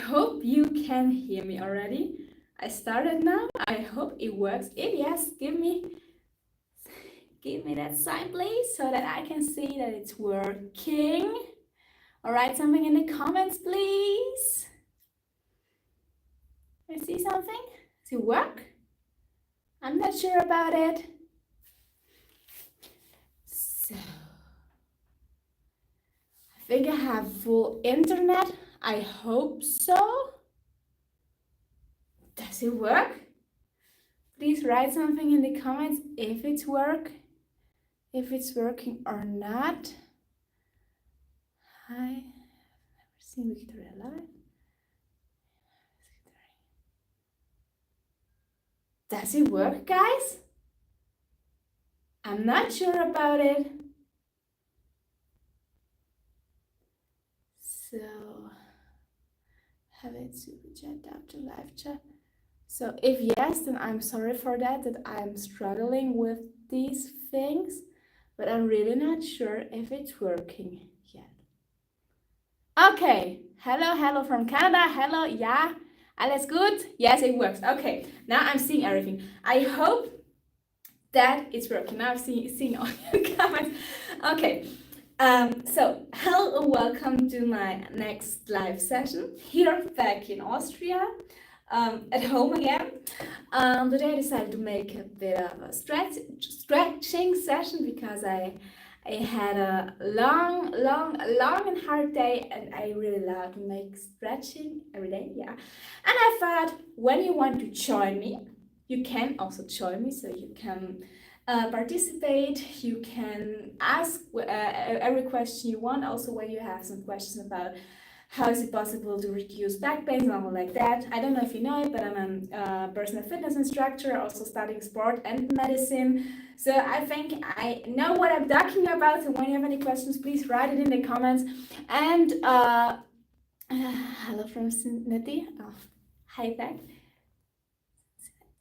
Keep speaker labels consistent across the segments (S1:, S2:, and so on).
S1: hope you can hear me already. I started now. I hope it works. If yes, give me that sign, please, so that I can see that it's working. Or write something in the comments, please. I see something. Does it work? I'm not sure about it. So, I think I have full internet. I hope so. Does it work? Please write something in the comments if it's working or not. Hi, never seen Victoria live. Does it work, guys? I'm not sure about it. So, have it super chat after live chat. So if yes, then I'm sorry for that I'm struggling with these things, but I'm really not sure if it's working yet. Okay, hello from Canada. Hello, yeah, alles gut? Yes, it works. Okay, now I'm seeing everything. I hope that it's working. Now I'm seeing all your comments. Okay, so hello and welcome to my next live session here back in Austria, at home again. Today I decided to make a bit of a stretching session because I had a long and hard day, and I really love to make stretching every day, yeah. And I thought, when you want to join me, you can also join me, so you can participate, you can ask every question you want, also when you have some questions about how is it possible to reduce back pain, something like that. I don't know if you know it, but I'm a personal fitness instructor, also studying sport and medicine. So I think I know what I'm talking about. So when you have any questions, please write it in the comments. And hello from Cincinnati. Oh, hi back.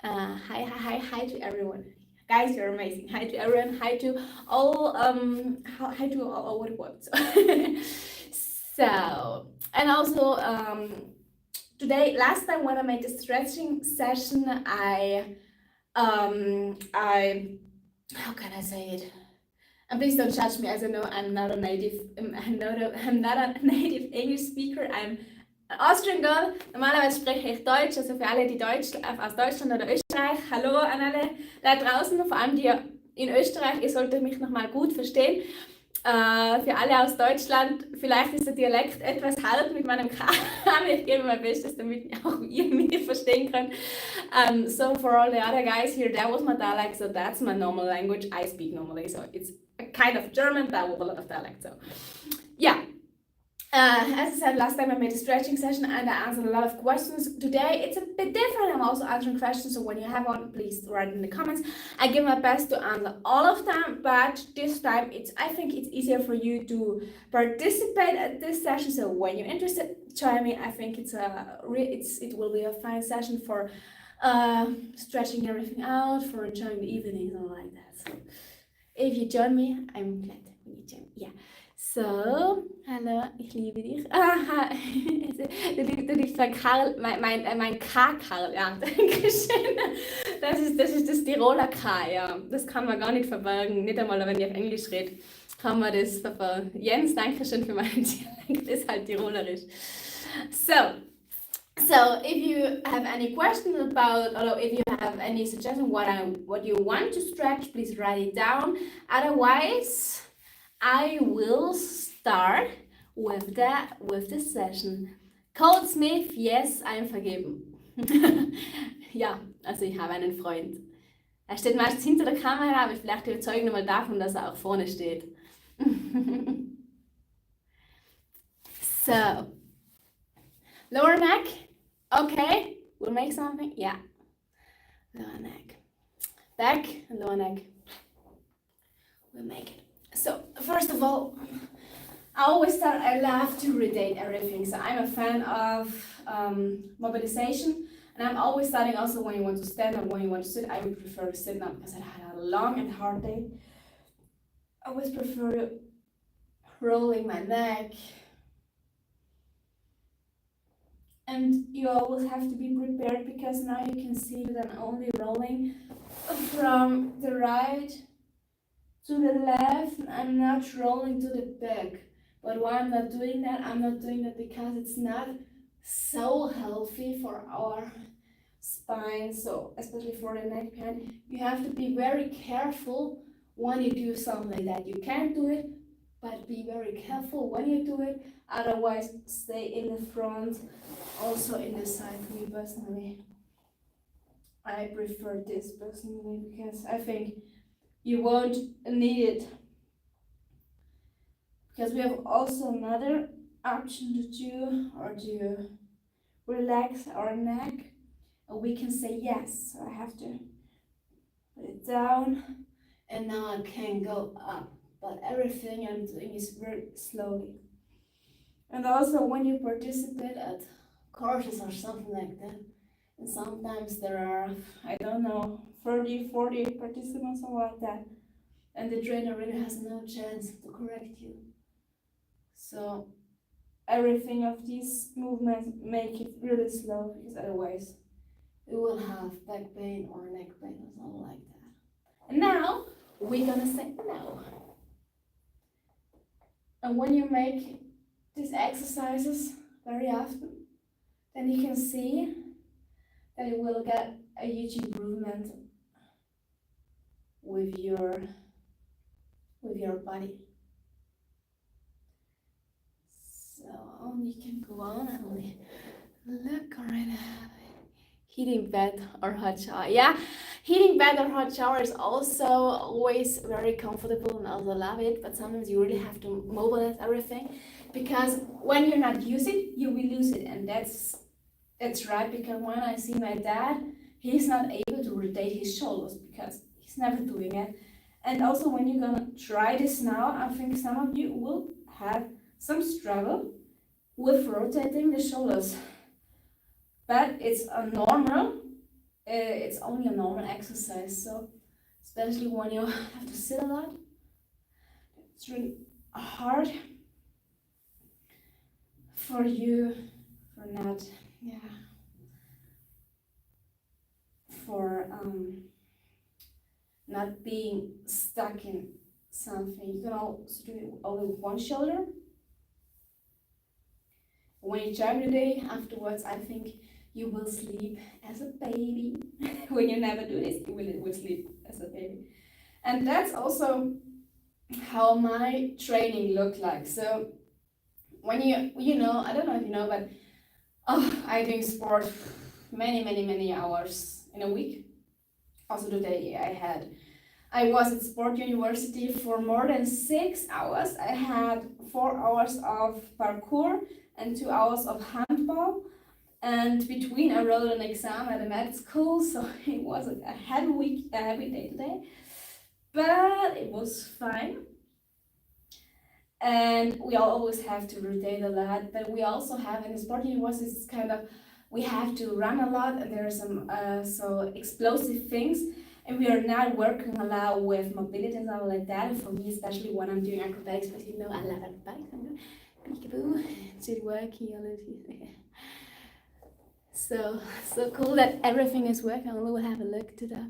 S1: Hi to everyone. Guys, you're amazing. Hi to everyone. Hi to all. Hi to all what. So, and also today, last time when I made the stretching session, I how can I say it? And please don't judge me, as I know I'm not a native. I'm not a native English speaker. I'm an Austrian girl. Normalerweise spreche ich Deutsch, also für alle, die Deutsch aus Deutschland oder Österreich. Hallo an alle da draußen, vor allem die in Österreich. Ihr solltet mich nochmal gut verstehen. Für alle aus Deutschland, vielleicht ist der Dialekt etwas hart mit meinem K, aber ich gebe mein Bestes, damit auch ihr mich verstehen könnt. So for all the other guys here, that was my dialect, so that's my normal language. I speak normally, so it's a kind of German, but with a lot of dialect. So yeah. As I said last time, I made a stretching session and I answered a lot of questions. Today it's a bit different. I'm also answering questions, so when you have one, please write in the comments. I give my best to answer all of them, but this time I think it's easier for you to participate at this session. So when you're interested, join me. I think it will be a fine session for stretching everything out, for enjoying the evenings and all like that. So if you join me, I'm glad when you join me. Yeah. So, hallo, ich liebe dich. Aha, du liebst mein Karl, mein K-Karl, ja, danke schön. Das ist das Tiroler K, ja. Das kann man gar nicht verbergen, nicht einmal, wenn ich auf Englisch rede, kann man das verbergen. Jens, danke schön für meinen Dialekt, ist halt tirolerisch. So if you have any questions about, or if you have any suggestion what you want to stretch, please write it down. Otherwise, I will start with the session. Code Smith, yes, I'm vergeben. Ja, also ich habe einen Freund. Er steht meistens hinter der Kamera, aber vielleicht überzeugen wir mal davon, dass er auch vorne steht. So, lower neck, okay, we'll make something, yeah. Lower neck, back, and lower neck, we'll make it. So, first of all, I love to rotate everything. So I'm a fan of mobilization, and I'm always starting also when you want to stand or when you want to sit. I would prefer to sit now because I had a long and hard day. I always prefer rolling my neck, And you always have to be prepared, because now you can see that I'm only rolling from the right to the left. I'm not rolling to the back. But why I'm not doing that? I'm not doing that because it's not so healthy for our spine, so especially for the neck pain. You have to be very careful when you do something like that. You can do it, but be very careful when you do it. Otherwise, stay in the front, also in the side. For me personally, I prefer this personally, because I think you won't need it. Because we have also another option to do, or to relax our neck, and we can say yes. So I have to put it down, and now I can go up. But everything I'm doing is very slowly. And also when you participate at courses or something like that, and sometimes there are, I don't know, 30, 40 participants or like that, and the trainer really has no chance to correct you. So everything of these movements make it really slow, because otherwise you will have back pain or neck pain or something like that. And now we're gonna say no. And when you make these exercises very often, then you can see that you will get a huge improvement with your body. So you can go on and look already. Heating bath or hot shower. Yeah, heating bath or hot shower is also always very comfortable, and I also love it, but sometimes you really have to mobilize everything, because when you're not using it, you will lose it. And that's right, because when I see my dad, he's not able to rotate his shoulders because he's never doing it. And also when you're gonna try this now, I think some of you will have some struggle with rotating the shoulders. But it's a normal, it's only a normal exercise. So especially when you have to sit a lot, it's really hard for you, for not being stuck in something. You can also do it only with one shoulder. When you try today, afterwards, I think you will sleep as a baby. When you never do this, you will sleep as a baby. And that's also how my training looked like. So when you know, I don't know if you know, but I do sport many hours in a week. Also today I was at sport university for more than 6 hours. I had 4 hours of parkour and 2 hours of handball. And between I wrote an exam at a med school, so it was a heavy day today. But it was fine. And we always have to rotate a lot, but we also have in the sport university, it's kind of, we have to run a lot, and there are some so explosive things, and we are not working a lot with mobility and stuff like that. And for me, especially when I'm doing acrobatics, because you know I love acrobatics, I'm peekaboo, it's really working a little. So cool that everything is working. We will have a look to the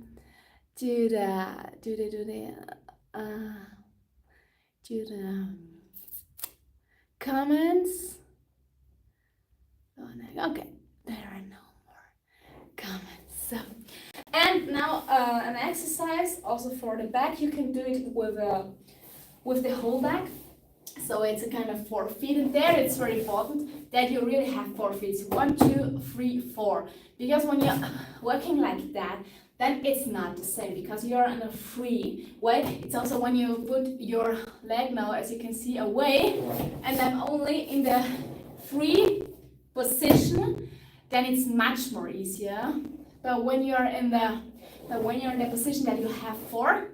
S1: comments. Okay, there are no more comments. So, and now an exercise also for the back. You can do it with the whole back. So it's a kind of 4 feet, and there it's very important that you really have 4 feet. 1, 2, 3, 4. Because when you're working like that, then it's not the same, because you're in a free way. It's also when you put your leg now, as you can see, away, and then only in the free position, then it's much more easier. But when you're in the position that you have 4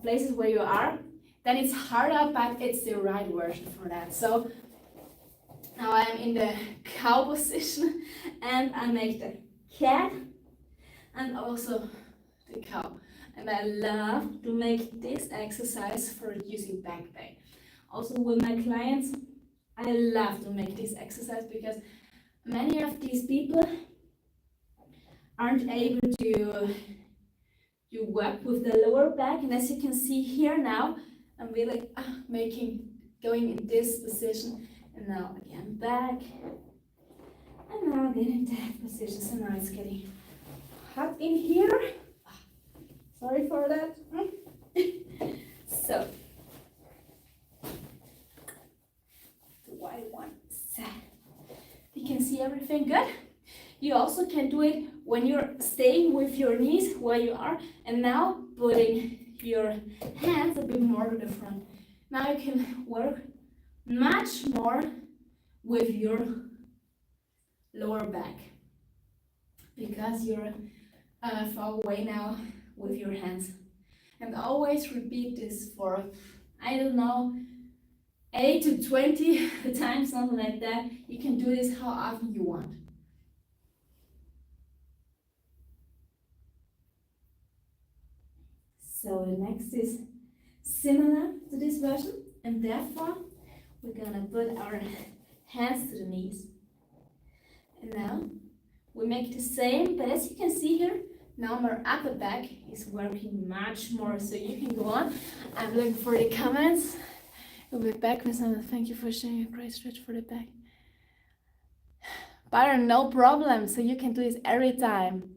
S1: places where you are, then it's harder, but it's the right version for that. So now I'm in the cow position, and I make the cat and also the cow. And I love to make this exercise for reducing back pain. Also with my clients, I love to make this exercise because Many of these people aren't able to work with the lower back, and as you can see here now, I'm really going in this position, and now again back, and now again in that position. So now it's getting hot in here. Sorry for that. So the white one. You can see everything good. You also can do it when you're staying with your knees where you are, and now putting your hands a bit more to the front. Now you can work much more with your lower back because you're far away now with your hands. And always repeat this for, I don't know, 8 to 20 times, something like that. You can do this how often you want. So the next is similar to this version, and therefore we're gonna put our hands to the knees. And now we make the same, but as you can see here, now my upper back is working much more, so you can go on. I'm looking for the comments. We'll be back with some. Thank you for sharing a great stretch for the back. Byron, no problem. So you can do this every time.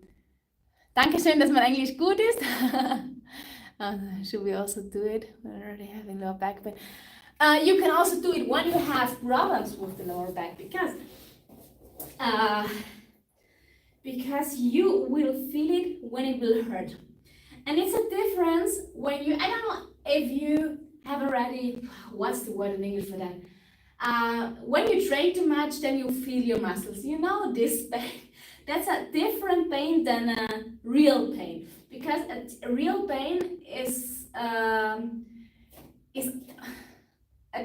S1: Dankeschön, dass mein Englisch gut ist. Should we also do it? We're already having lower back pain. You can also do it when you have problems with the lower back because you will feel it when it will hurt. And it's a difference when you, I don't know if you have already, what's the word in English for that? When you train too much, then you feel your muscles. You know this pain. That's a different pain than a real pain. Because a real pain is at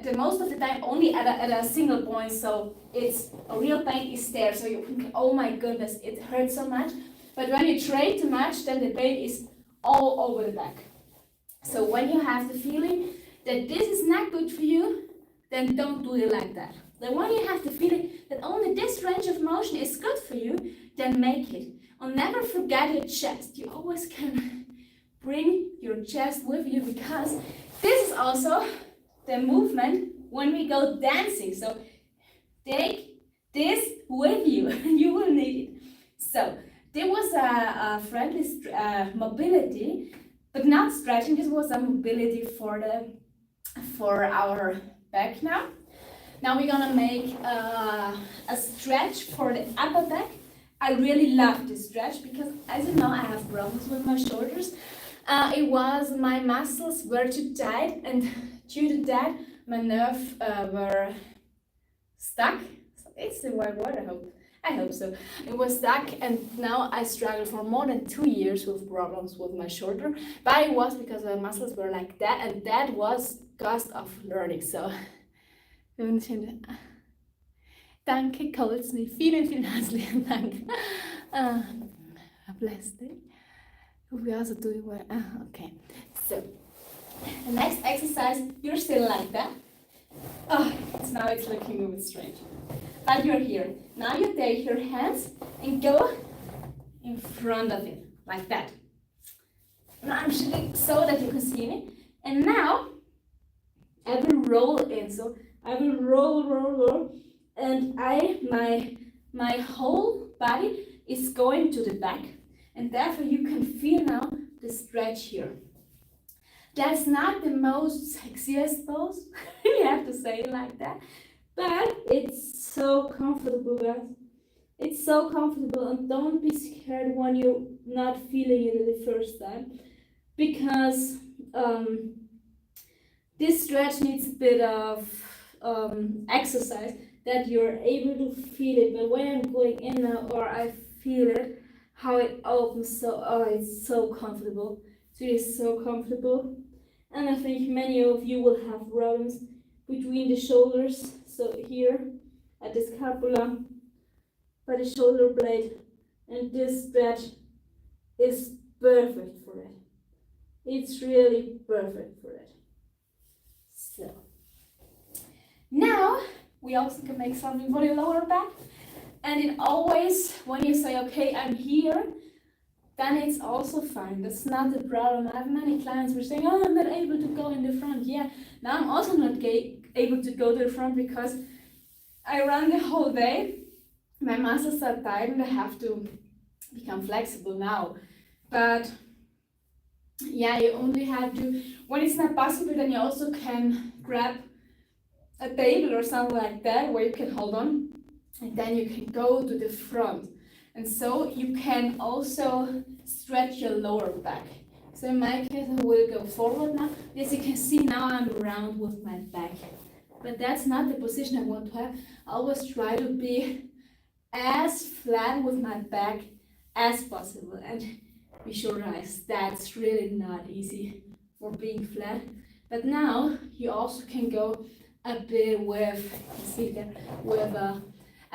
S1: the most of the time only at a single point. So it's a real pain is there. So you think, oh my goodness, it hurts so much. But when you train too much, then the pain is all over the back. So when you have the feeling that this is not good for you, then don't do it like that. Then when you have the feeling that only this range of motion is good for you, then make it. And never forget your chest. You always can bring your chest with you because this is also the movement when we go dancing. So take this with you. You will need it. So there was a friendly mobility, but not stretching. This was a mobility for our back now. Now we're gonna make a stretch for the upper back. I really love this stretch because, as you know, I have problems with my shoulders. It was my muscles were too tight, and due to that, my nerves were stuck. It's the right word, I hope so. It was stuck, and now I struggled for more than 2 years with problems with my shoulder. But it was because my muscles were like that, and that was cost of learning. So, danke, Colsney. Vielen herzlichen Dank. Bless day. We also do it well. Okay. So, the next exercise, you're still like that. Now it's looking a bit strange. But you're here. Now you take your hands and go in front of it, like that. Now I'm shooting so that you can see me. And now I will roll in. So I will roll, and my whole body is going to the back, and therefore you can feel now the stretch here. That's not the most sexiest pose, you have to say it like that, but it's so comfortable, guys. It's so comfortable, and don't be scared when you're not feeling it the first time, because this stretch needs a bit of exercise that you're able to feel it. But when I'm going in now, or I feel it, how it opens, so it's so comfortable. It is so comfortable, and I think many of you will have problems between the shoulders. So here at the scapula, by the shoulder blade, and this stretch is perfect for it. It's really perfect for it. So now we also can make something for the lower back, And it always, when you say, okay, I'm here, then it's also fine. That's not the problem. I have many clients who are saying, oh, I'm not able to go in the front. Yeah, now I'm also not able to go to the front because I run the whole day. My muscles are tight and I have to become flexible now. But yeah, you only have to, when it's not possible, then you also can grab a table or something like that where you can hold on, and then you can go to the front. And so you can also stretch your lower back. So in my case, I will go forward now. As you can see, now I'm round with my back. But that's not the position I want to have. I always try to be as flat with my back as possible. And visualize, that's really not easy for being flat. But now you also can go a bit with, you see there, with a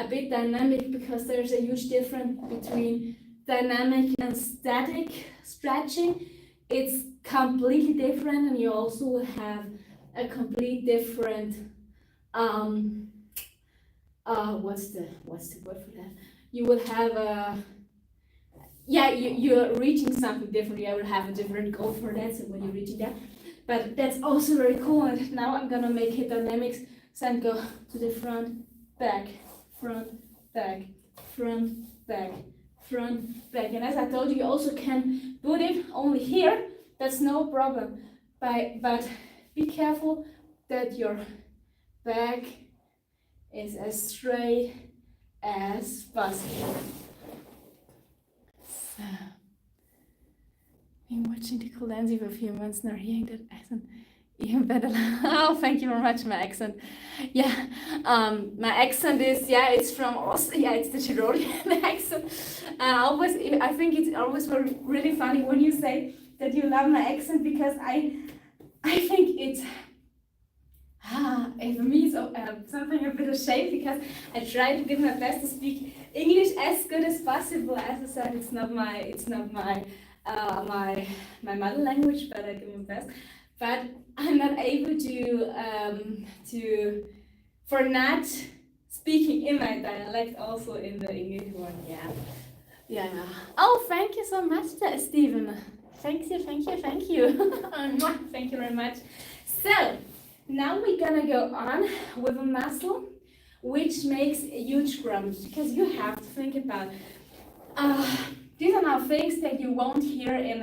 S1: bit dynamic, because there's a huge difference between dynamic and static stretching. It's completely different, and you also will have a complete different what's the word for that? You will have a, yeah, you're reaching something different. You will have a different goal for that, so when you're reaching that. But that's also very cool. And now I'm gonna make it dynamics. So I'm go to the front, back, front, back, front, back, front, back. And as I told you, you also can put it only here. That's no problem. But be careful that your back is as straight as possible. So, been watching the Colensi for a few months now, hearing that accent even better. Oh, thank you very much, my accent. Yeah, my accent is, yeah, it's from Austria, it's the Tyrolean accent. I think it's always really funny when you say that you love my accent, because I think it's, for me, so something a bit of shame, because I try to give my best to speak English as good as possible. As I said, it's not my mother language, but I do my best. But I'm not able to for not speaking in my dialect, also in the English one. Yeah. Oh, thank you so much, Stephen. Thank you. Thank you very much. So now we're gonna go on with a muscle which makes huge grumps, because you have to think about these are now things that you won't hear in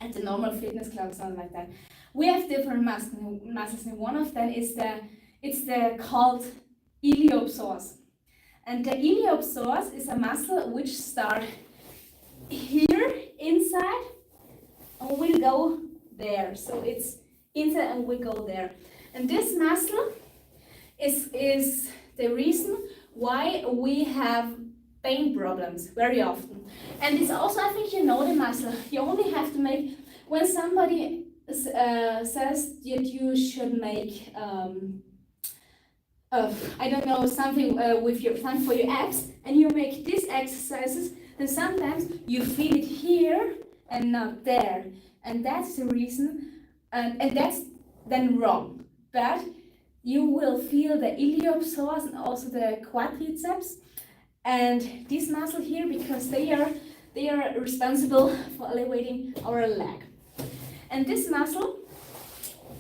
S1: at the normal fitness club or something like that. We have different muscles, and one of them is called Iliopsoas. And the Iliopsoas is a muscle which starts here inside and will go there. So it's inside and we go there. And this muscle is the reason why we have pain problems very often. And it's also, I think you know the muscle. You only have to make, when somebody says that you should make, I don't know, something with your plan for your abs, and you make these exercises, then sometimes you feel it here and not there. And that's the reason, and that's then wrong. But you will feel the iliopsoas and also the quadriceps and this muscle here, because they are responsible for elevating our leg. And this muscle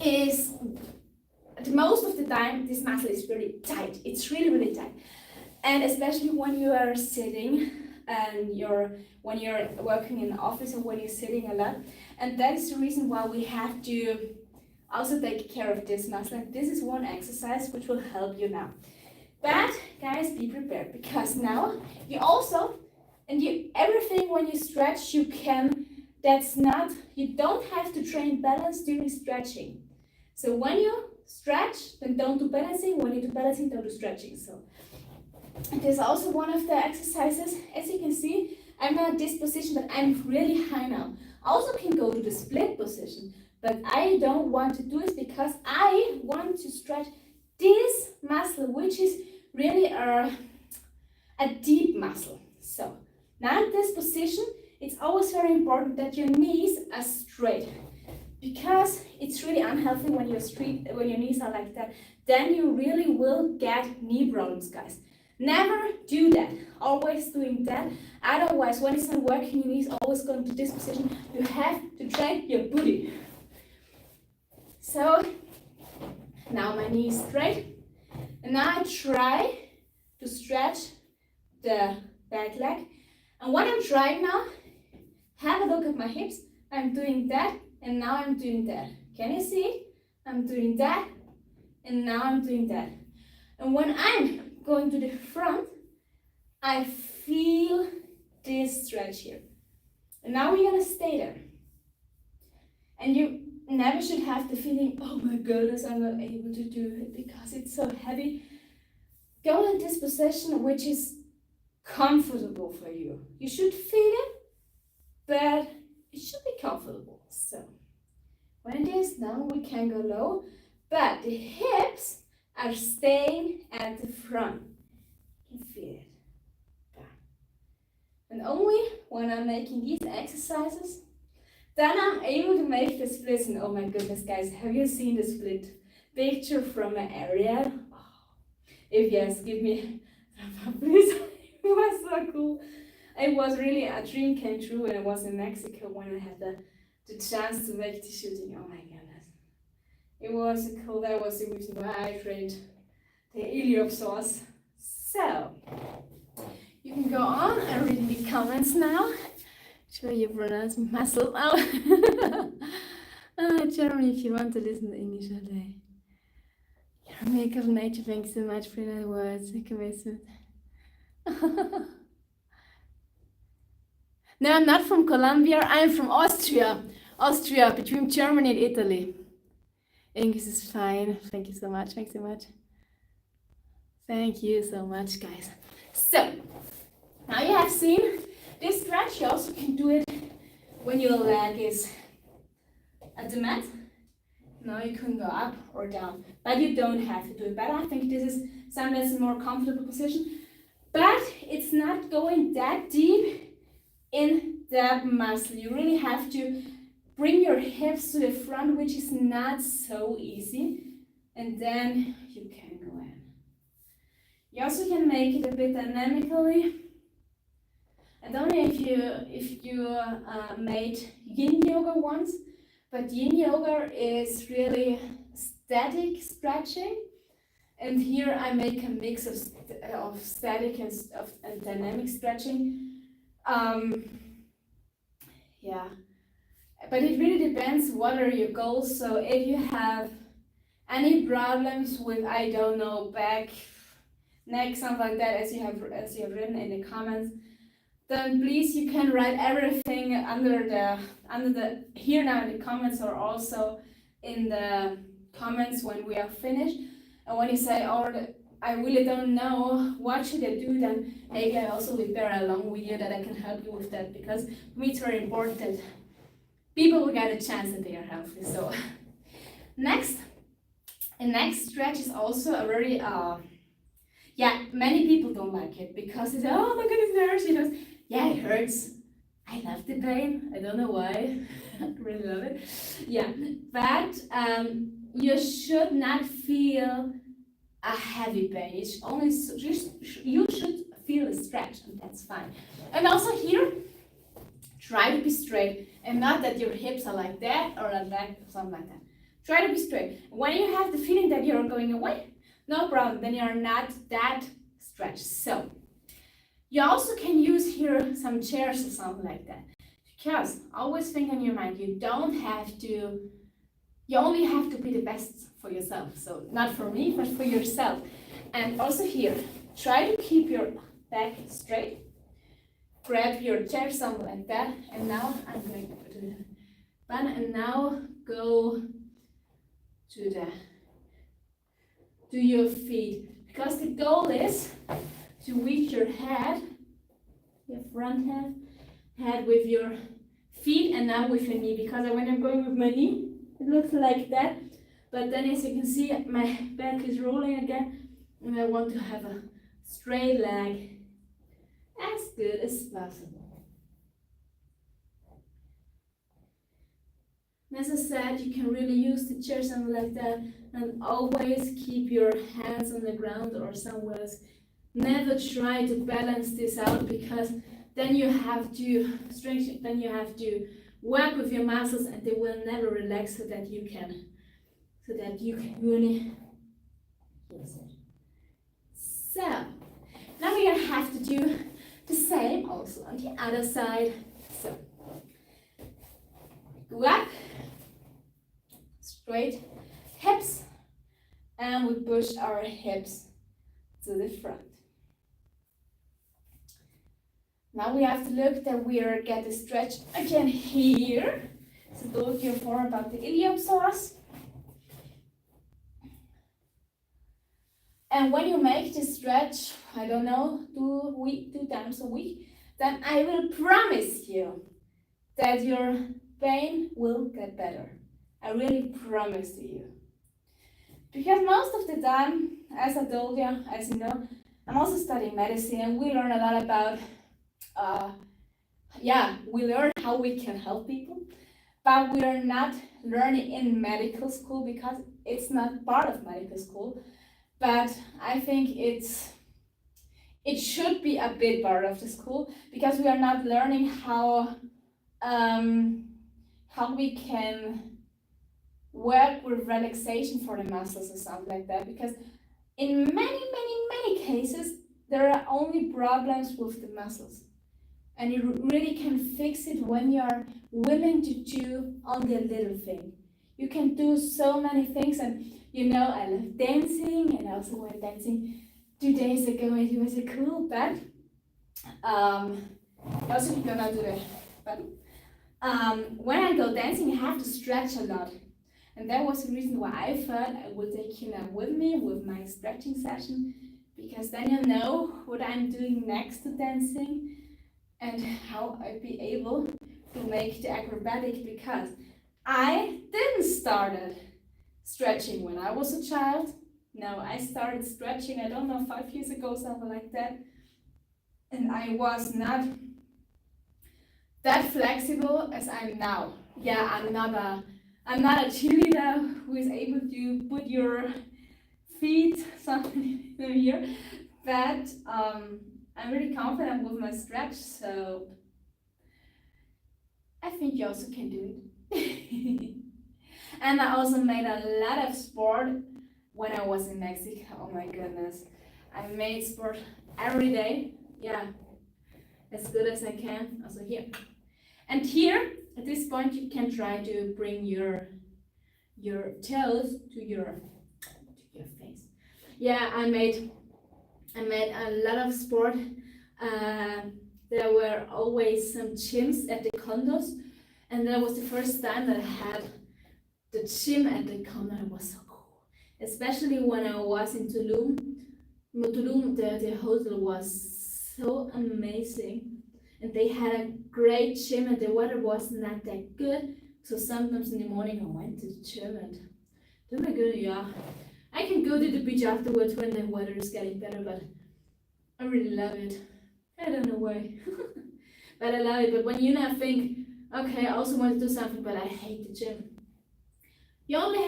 S1: is, most of the time, this muscle is really tight. It's really tight. And especially when you are sitting and when you're working in the office, or when you're sitting a lot. And that is the reason why we have to also take care of this muscle. And this is one exercise which will help you now. But guys, be prepared, because now you also, everything when you stretch, you don't have to train balance during stretching. So when you stretch, then don't do balancing. When you do balancing, don't do stretching. So there's also one of the exercises. As you can see, I'm not at this position, but I'm really high now. I also can go to the split position, but I don't want to do it because I want to stretch this muscle, which is really a deep muscle. So now in this position, it's always very important that your knees are straight, because it's really unhealthy when your knees are like that. Then you really will get knee problems, guys. Never do that. Always doing that. Otherwise, when it's not working, your knees always going to this position. You have to train your booty. So now my knee is straight. And now I try to stretch the back leg. And when I'm trying now, have a look at my hips. I'm doing that, and now I'm doing that. Can you see? I'm doing that, and now I'm doing that. And when I'm going to the front, I feel this stretch here. And now we're gonna stay there. And you never should have the feeling, oh my goodness, I'm not able to do it because it's so heavy. Go in this position which is comfortable for you. You should feel it, but it should be comfortable. So when it is now, we can go low, but the hips are staying at the front. You can feel it. And only when I'm making these exercises, then I'm able to make the splits. And oh my goodness, guys, have you seen the split picture from my area? Oh, if yes, give me a please. It was so cool. It was really a dream came true when I was in Mexico when I had the chance to make the shooting. Oh my goodness. It was cool. That was the reason why I trained the Iliopsoas. So, you can go on and read the comments now. Sure you pronounce muscle out. Jeremy, if you want to listen to English all day. Your makeup nature, thanks so much for that words. No, I'm not from Colombia, I'm from Austria. Austria, between Germany and Italy. English is fine. Thank you so much. Thanks so much. Thank you so much, guys. So, now you have seen this stretch. You also can do it when your leg is at the mat. Now you can go up or down, but you don't have to do it. But I think this is sometimes a more comfortable position. But it's not going that deep in that muscle. You really have to bring your hips to the front, which is not so easy. And then you can go in. You also can make it a bit dynamically. I don't know if you made yin yoga once, but yin yoga is really static stretching. And here I make a mix of static and dynamic stretching. Yeah, but it really depends what are your goals. So if you have any problems with, I don't know, back, neck, something like that, as you have written in the comments, then please you can write everything under the here now in the comments, or also in the comments when we are finished. And when you say, oh, I really don't know what should I do, then maybe I also will prepare a long video that I can help you with that, because for me it's very important that people will get a chance that they are healthy. So next stretch is also a very many people don't like it because they say, oh my goodness, it hurts. You know, yeah, it hurts. I love the pain. I don't know why. I really love it. Yeah, but you should not feel a heavy pain. It's only you should feel a stretch, and that's fine. And also here, try to be straight, and not that your hips are like that or like that or something like that. Try to be straight. When you have the feeling that you're going away, no problem. Then you're not that stretched. So you also can use here some chairs or something like that. Because always think in your mind, you only have to be the best for yourself. So not for me, but for yourself. And also here, try to keep your back straight. Grab your chair, something like that. And now I'm going to put it in. And now go to your feet. Because the goal is to reach your head, your front head with your feet and not with your knee. Because when I'm going with my knee, it looks like that. But then as you can see, my back is rolling again. And I want to have a straight leg as good as possible. And as I said, you can really use the chair, something like that. And always keep your hands on the ground or somewhere else. Never try to balance this out, because then you have to work with your muscles and they will never relax, so that you can really use it. So now we have to do the same also on the other side. So go up, straight hips, and we push our hips to the front. Now we have to look that we are get a stretch again here. So told you before about the Iliopsoas. And when you make this stretch, I don't know, 2 times a week, then I will promise you that your pain will get better. I really promise to you. Because most of the time, as I told you, as you know, I'm also studying medicine, and we learn a lot about, we learn how we can help people, but we are not learning in medical school because it's not part of medical school. But I think it should be a big part of the school, because we are not learning how we can work with relaxation for the muscles or something like that. Because in many cases, there are only problems with the muscles. And you really can fix it when you are willing to do only a little thing. You can do so many things, and you know, I love dancing, and I also went dancing 2 days ago, and it was a cool, but I also gonna do that. But when I go dancing, I have to stretch a lot, and that was the reason why I thought I would take you now with me with my stretching session, because then you know what I'm doing next to dancing and how I'd be able to make the acrobatic, because I didn't start stretching when I was a child. No, I started stretching, I don't know, 5 years ago, something like that. And I was not that flexible as I'm now. Yeah, I'm not a cheerleader who is able to put your feet something here, but I'm really confident with my stretch, so I think you also can do it. And I also made a lot of sport when I was in Mexico. Oh my goodness. I made sport every day. Yeah, as good as I can. Also here. And here, at this point, you can try to bring your toes to your face. Yeah, I made a lot of sport. There were always some gyms at the condos, and that was the first time that I had the gym at the condo. It was so cool, especially when I was in Tulum. The hotel was so amazing, and they had a great gym, and the weather was not that good. So sometimes in the morning I went to the gym, and oh my god, yeah, I can go to the beach afterwards when the weather is getting better, but I really love it. I don't know why, but I love it. But when you now think, okay, I also want to do something, but I hate the gym. You only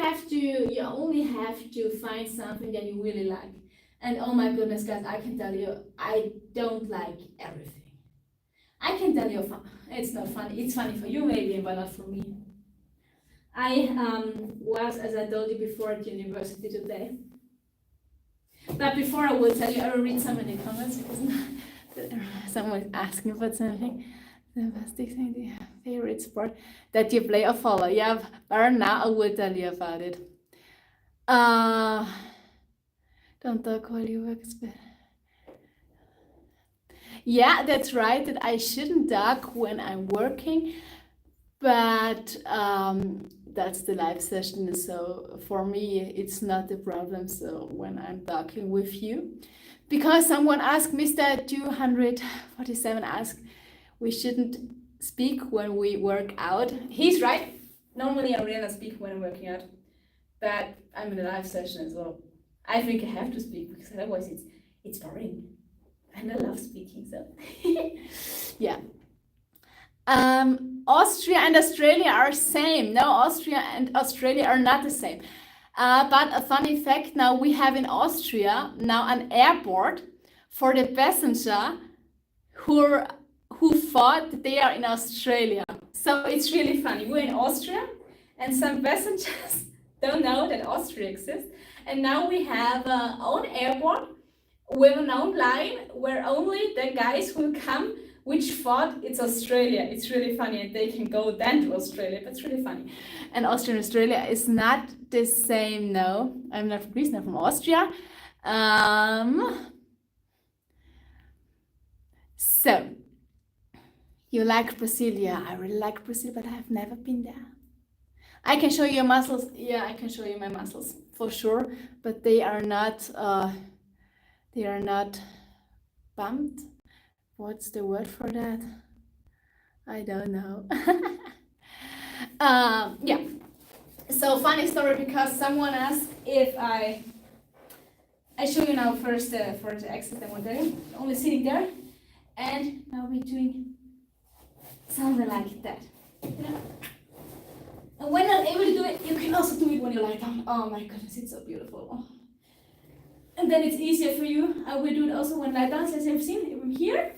S1: have to find something that you really like. And oh my goodness, guys, I can tell you, I don't like everything. I can tell you, it's not funny. It's funny for you maybe, but not for me. I was, as I told you before, at university today. But before I will tell you, I will read some in the comments, because someone is asking about something. The favorite sport that you play or follow. Yeah, but now I will tell you about it. Don't talk while you work. Yeah, that's right, that I shouldn't talk when I'm working, but that's the live session, so for me it's not a problem. So when I'm talking with you, because someone asked, Mr. 247 asked, we shouldn't speak when we work out. He's right. Normally I really don't speak when I'm working out, but I'm in a live session as well. I think I have to speak, because otherwise it's boring. And I love speaking, so yeah. Austria and Australia are same. No, Austria and Australia are not the same. But a funny fact, now we have in Austria now an airport for the passenger who thought they are in Australia. So it's really funny. We're in Austria, and some passengers don't know that Austria exists. And now we have our own airport with an own line where only the guys will come which thought it's Australia. It's really funny, and they can go then to Australia. That's really funny. And Austria and Australia is not the same. No, I'm not from Greece, I'm from Austria. So, you like Brazil? Yeah, I really like Brazil, but I have never been there. I can show you muscles. Yeah, I can show you my muscles for sure, but they are not bumped. What's the word for that? I don't know. Yeah. So funny story, because someone asked if I show you now first for the exit that we're doing, only sitting there, and now we're doing something like that. Yeah. And when I'm able to do it, you can also do it when you lie down. Oh my goodness, it's so beautiful. Oh. And then it's easier for you. I will do it also when I lie down, as you've seen. From here,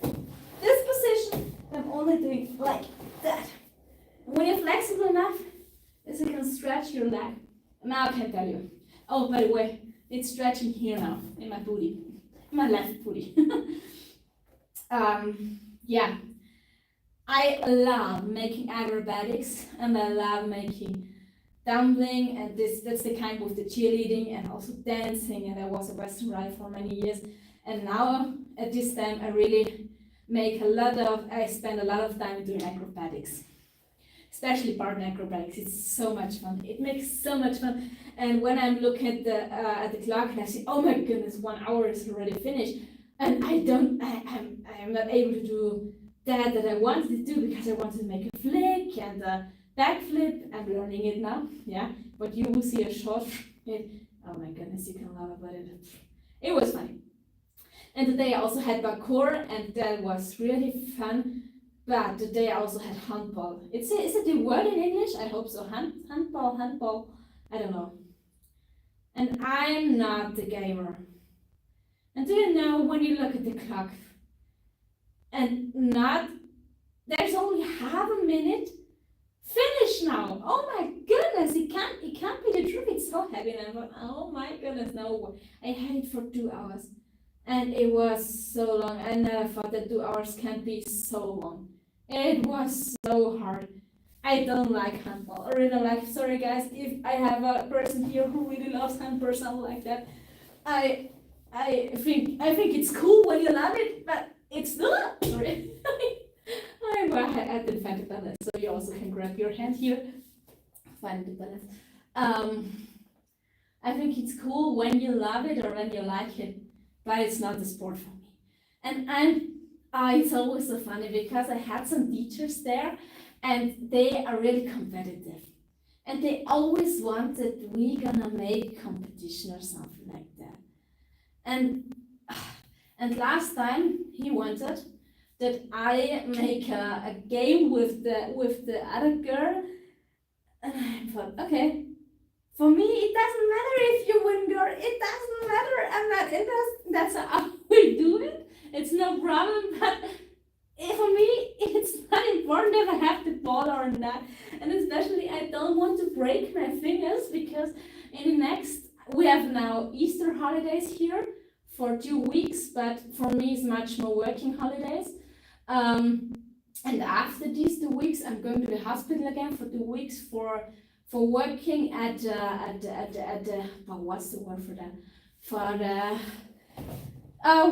S1: this position, I'm only doing like that. And when you're flexible enough, as you can stretch your leg. Now I can tell you. Oh, by the way, it's stretching here now, in my booty, in my left booty. Yeah. I love making acrobatics, and I love making tumbling, and that's the kind with the cheerleading and also dancing, and I was a Western rider for many years, and now at this time I really I spend a lot of time doing acrobatics, especially partner acrobatics. It's so much fun. It makes so much fun, and when I'm looking at the clock and I see, oh my goodness, 1 hour is already finished, and I'm not able to do that I wanted to do, because I wanted to make a flick and a backflip. I'm learning it now, yeah. But you will see a short. Oh my goodness, you can laugh about it. It was funny. And today I also had parkour, and that was really fun. But today I also had handball. Is it the word in English? I hope so. Handball. I don't know. And I'm not the gamer. And do you know, when you look at the clock, and there's only half a minute. Finish now! Oh my goodness! It can't be the truth. It's so heavy, and I thought, oh my goodness, no! I had it for 2 hours, and it was so long. I never thought that 2 hours can be so long. It was so hard. I don't like handball. I really don't like. Sorry guys, if I have a person here who really loves handball or something like that. I think it's cool when you love it, but it's not. Sorry. I'm at the defended balance, so you also can grab your hand here. Find the balance. I think it's cool when you love it or when you like it, but it's not the sport for me. And it's always so funny, because I had some teachers there, and they are really competitive, and they always wanted we gonna make competition or something like that. And last time he wanted that I make a game with the other girl, and I thought, okay, for me it doesn't matter if you win, girl. It doesn't matter. I'm not interested. That's how we do it. It's no problem. But for me, it's not important if I have the ball or not. And especially, I don't want to break my fingers, because we have now Easter holidays here for 2 weeks, but for me it's much more working holidays. And after these 2 weeks, I'm going to the hospital again for 2 weeks for working at what's the word for that? For the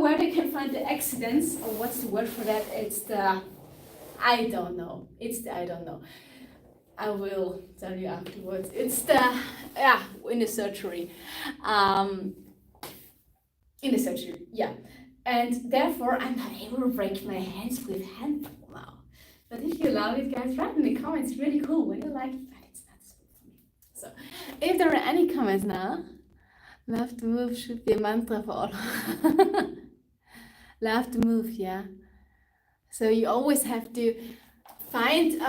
S1: where they can find the accidents, or what's the word for that? It's the I don't know. I will tell you afterwards. It's the in the surgery. Yeah. And therefore, I'm not able to break my hands with handball now. But if you love it, guys, write in the comments. Really cool when you like it, but it's not so good for me. So, if there are any comments now, love to move should be a mantra for all. Love to move, yeah. So you always have to find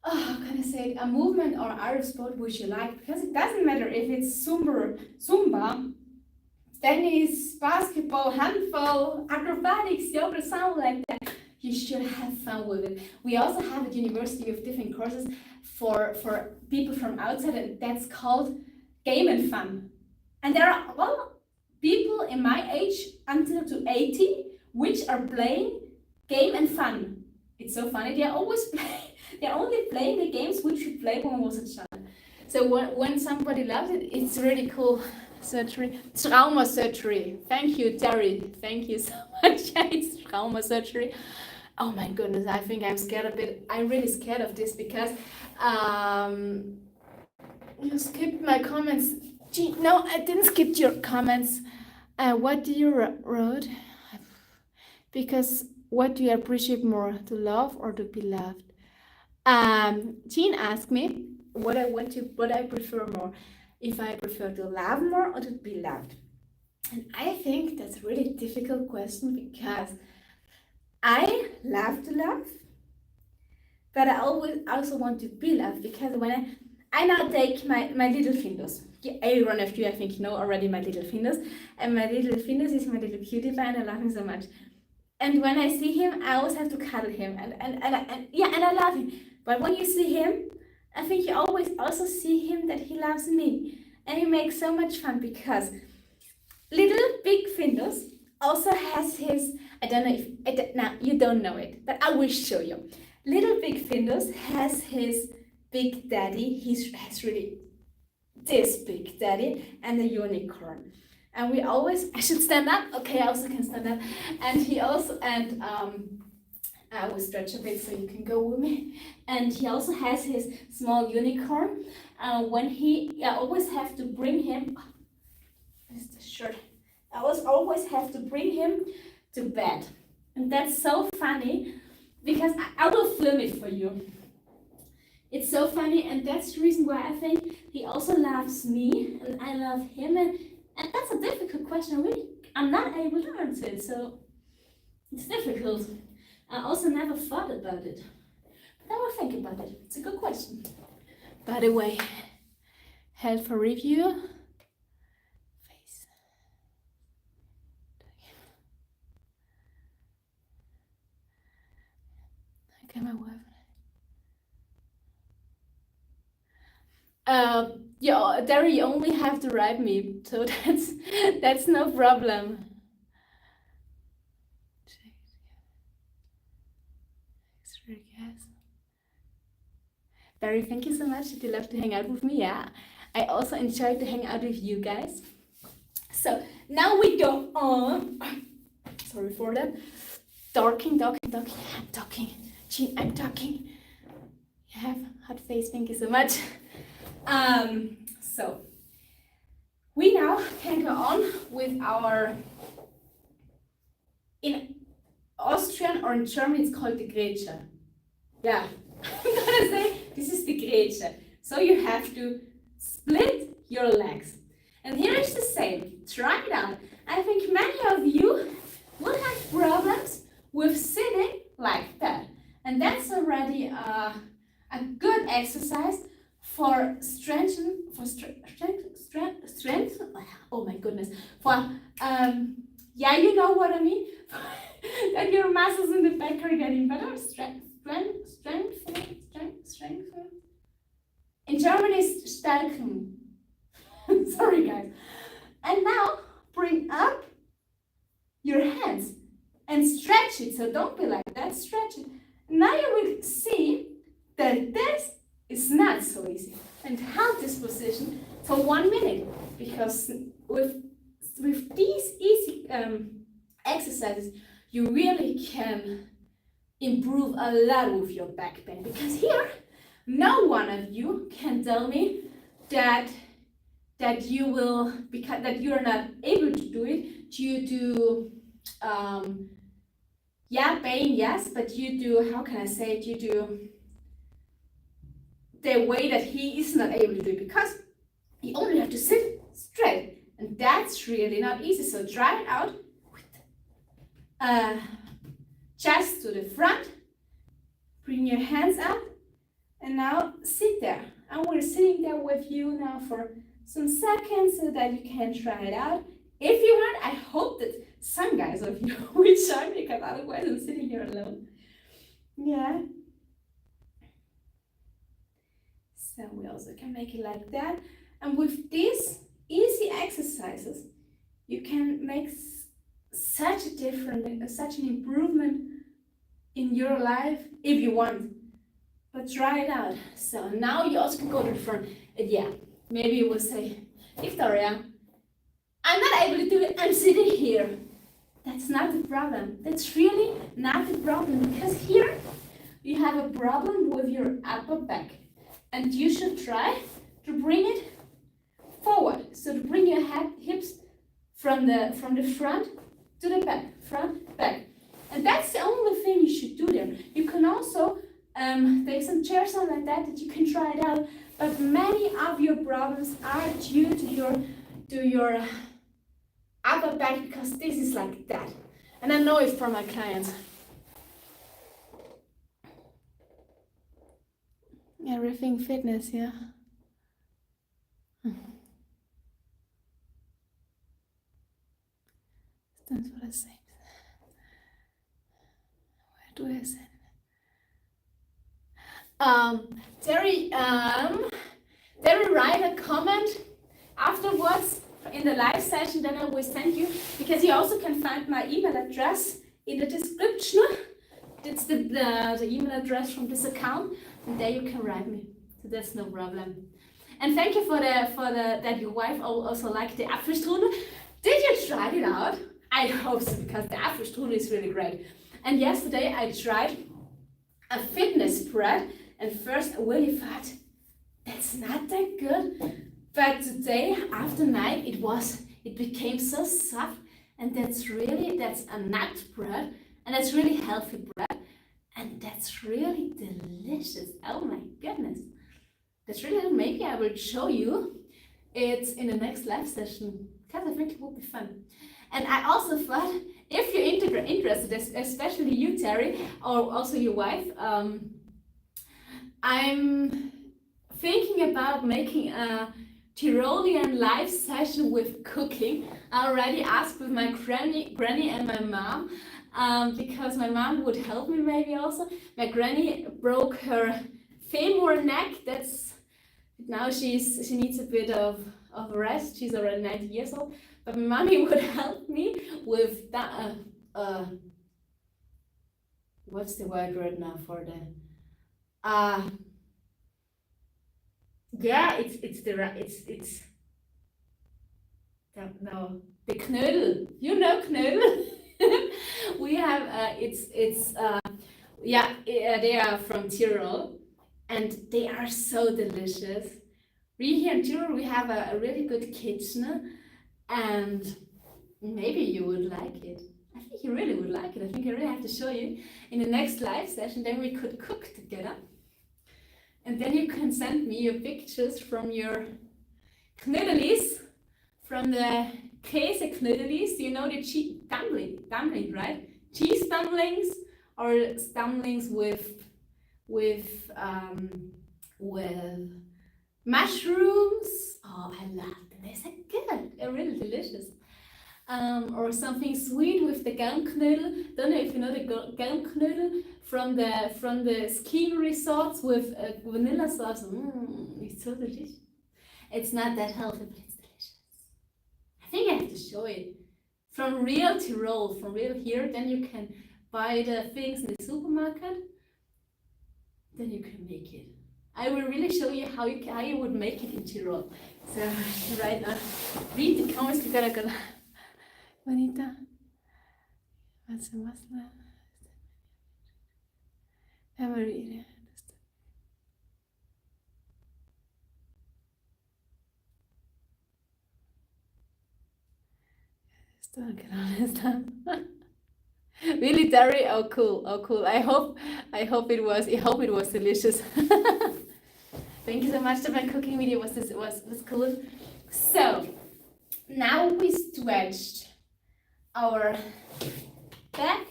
S1: how can I say it, a movement or art of sport which you like, because it doesn't matter if it's Zumba, tennis, basketball, handball, acrobatics, yoga, something like that. You should have fun with it. We also have at university of different courses for people from outside, and that's called game and fun. And there are people in my age until to 80 which are playing game and fun. It's so funny. They're only playing the games which we played when I was a child. So when somebody loves it, it's really cool. Surgery, trauma surgery. Thank you, Terry. Thank you so much. It's trauma surgery. Oh my goodness, I think I'm scared a bit. I'm really scared of this because you skipped my comments. Gee, no, I didn't skip your comments. What do you wrote? Because what do you appreciate more, to love or to be loved? Jean asked me what I prefer more, if I prefer to love more or to be loved. And I think that's a really difficult question because I love to love, but I always also want to be loved, because when I now take my little Findus. Everyone of you, I think, know already my little Findus, and my little Findus is my little cutie pie, and I love him so much. And when I see him, I always have to cuddle him, and I love him. But when you see him, I think you always also see him that he loves me, and it makes so much fun because little big Findus also has his. I don't know if now you don't know it, but I will show you. Little big Findus has his big daddy. He has really this big daddy and a unicorn. And we always, I should stand up. Okay, I also can stand up. And he also, and I will stretch a bit so you can go with me. And he also has his small unicorn. When I always have to bring him. This is the shirt. I always have to bring him to bed, and that's so funny because I will film it for you. It's so funny, and that's the reason why I think he also loves me and I love him, and that's a difficult question. I'm not able to answer it, so it's difficult. I also never thought about it, but I will think about it. It's a good question. By the way, health for review. Face. Okay, my wife. Yeah, there you only have to write me, so that's no problem. Barry, thank you so much that you love to hang out with me. Yeah, I also enjoy to hang out with you guys. So now we go on. Sorry for that. Talking. I'm talking. Gee, I'm talking. You have hot face. Thank you so much. So we now can go on with our, in Austrian or in German it's called the Grätsche. Yeah, I'm gonna say this is the Grätsche. So you have to split your legs. And here is the same. Try it out. I think many of you will have problems with sitting like that. And that's already a good exercise for strength. Oh my goodness. For yeah, you know what I mean. That your muscles in the back are getting better. Strength. In German is stärken. Sorry guys. And now bring up your hands and stretch it. So don't be like that. Stretch it. Now you will see that this is not so easy. And hold this position for 1 minute, because with these easy exercises, you really can improve a lot with your back pain. Because here, no one of you can tell me that you will, because that you are not able to do it due to yeah, pain, yes, but due to, how can I say it, due to the way that he is not able to do it, because you only have to sit straight, and that's really not easy. So try it out. Chest to the front, bring your hands up And now sit there. And we're sitting there with you now for some seconds so that you can try it out. If you want, I hope that some guys of you will join me, because otherwise I'm sitting here alone. Yeah. So we also can make it like that. And with these easy exercises, you can make such an improvement in your life if you want. But try it out. So now you also can go to the front. And yeah, maybe you will say, Victoria, I'm not able to do it. I'm sitting here. That's not the problem. That's really not the problem, because here you have a problem with your upper back. And you should try to bring it forward. So to bring your hips from the front to the back, front, back. And that's the only thing you should do there. You can also take some chairs on like that you can try it out. But many of your problems are due to your upper back, because this is like that. And I know it from my clients. Everything fitness, yeah. That's what I say. Where do I say? Terry, write a comment afterwards in the live session, then I will send you, because you also can find my email address in the description. It's the email address from this account, and there you can write me. So that's no problem. And thank you for that your wife also liked the Apfelstrudel. Did you try it out? I hope so, because the Apfelstrudel is really great. And yesterday I tried a fitness spread, and first I really thought that's not that good. But today after night it became so soft, and that's a nut bread, and that's really healthy bread, and that's really delicious. Oh my goodness. That's really, maybe I will show you it in the next live session, because I think it will be fun. And I also thought, if you're interested, especially you, Terry, or also your wife, I'm thinking about making a Tyrolean live session with cooking. I already asked with my granny and my mom, because my mom would help me maybe also. My granny broke her femur neck. Now she needs a bit of rest. She's already 90 years old. But my mommy would help me with that. What's the word right now for the? Yeah, the knödel. You know knödel. We have they are from Tyrol, and they are so delicious. We here in Tyrol, we have a really good kitchen, and maybe you would like it. I think you really would like it. I think I really have to show you in the next live session. Then we could cook together, and then you can send me your pictures from your knödelis, from the Käse knödelis. You know the dumpling, right? Cheese dumplings, or dumplings with mushrooms. Oh, I love them. They're so good. They're really delicious. Or something sweet with the Gelmknödel. Don't know if you know the Gelmknödel from the skiing resorts with vanilla sauce. It's so delicious. It's not that healthy, but it's delicious. I think I have to show it. From real Tyrol, from real here, then you can buy the things in the supermarket. Then you can make it. I will really show you how you would make it in Tyrol. So right now, read the comments together. Bonita. What's the muscle? Every still get honest. Really, Terry? Oh cool. I hope it was delicious. Thank you so much that my cooking video was cool. So now we stretched our back,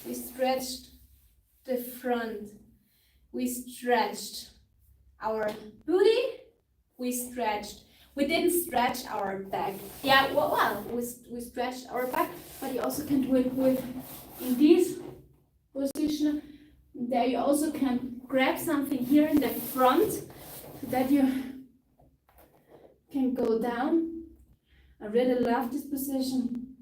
S1: we stretched the front, we stretched our booty, we stretched. We didn't stretch our back. Yeah, well, we stretched our back, but you also can do it with in this position. There you also can grab something here in the front so that you can go down. I really love this position